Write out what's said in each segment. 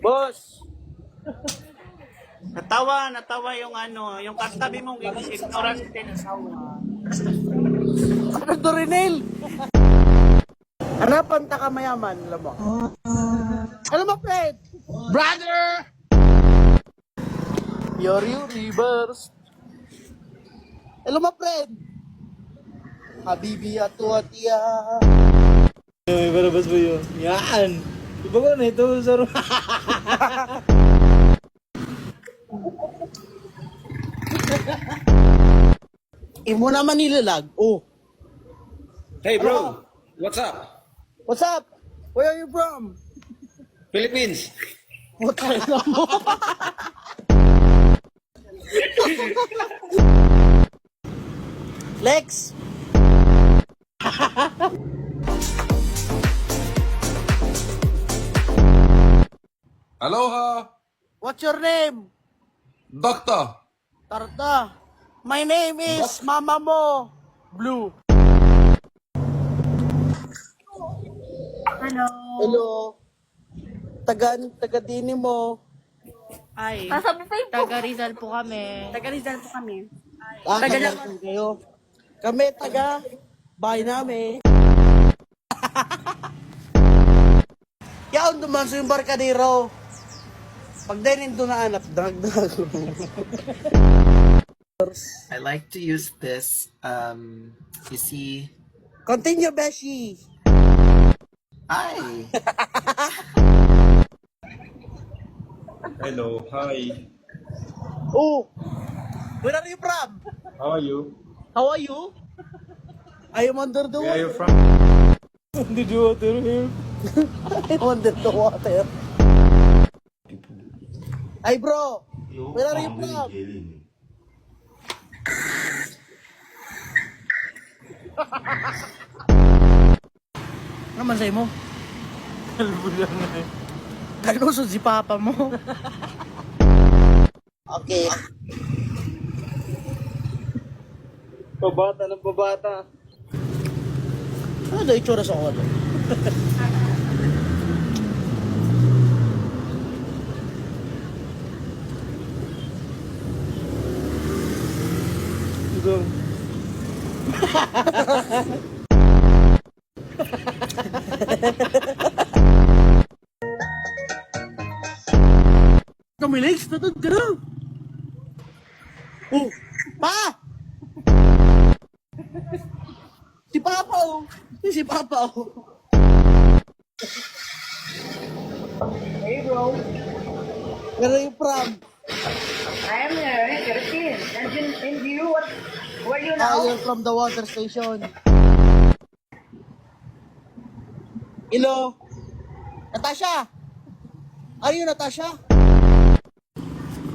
Boss! Natawa yung ano, yung kastabi mong ignorant din asawa. Ano to, Renel? Harapan ta ka mayaman, alam mo. Alam mo, Fred? Brother! Yori reverse. Alam mo, Fred? Habibi ato atiya. May barabas mo yun. Yan! Iba ko na ito, saro. Imo naman nilalag. Oh. Hey bro, what's up? What's up? Where are you from? Philippines. What mo? Lex! Aloha, What's your name? doctor. Tarta. My name is Mama Mo Blue. Hello. Hello. Taga dini mo. Ay, Sabi pa yung taga Rizal po kami. taga Rizal po kami. Taga lang kayo. Kami taga bahay namin. Yaon duman sa yung barkadero. Pag dinin doon na anak, drag. I like to use this, you see, Continue, Beshi. hi. Hello, hi. Oh, where are you from? How are you? How are you? I am under the Where are water. you from? Did you water him? I am under the water. Ay bro, where are you from? Naman sa'yo mo? Kalusod si papa mo. Okay. Pabata ng pabata. Ano daw itsura sa ulo? Ito. Kamilex, natod ka na. Oh, pa! Si Papa oh. Si Papa oh. Hey bro. Where are you from? I am Christine. And you, where you You're from the water station. Hello? Natasha? Are you Natasha?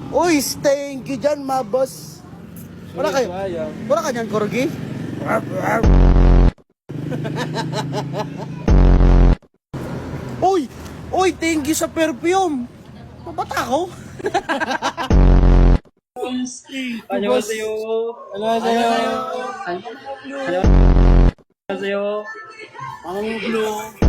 Uy, thank you dyan, ma boss. Wala kayo? Wala ka dyan, Corgi? Uy! Uy, thank you sa perfume. Mabata ako? 안녕하세요. 안녕하세요. 안녕하세요. Ang blue.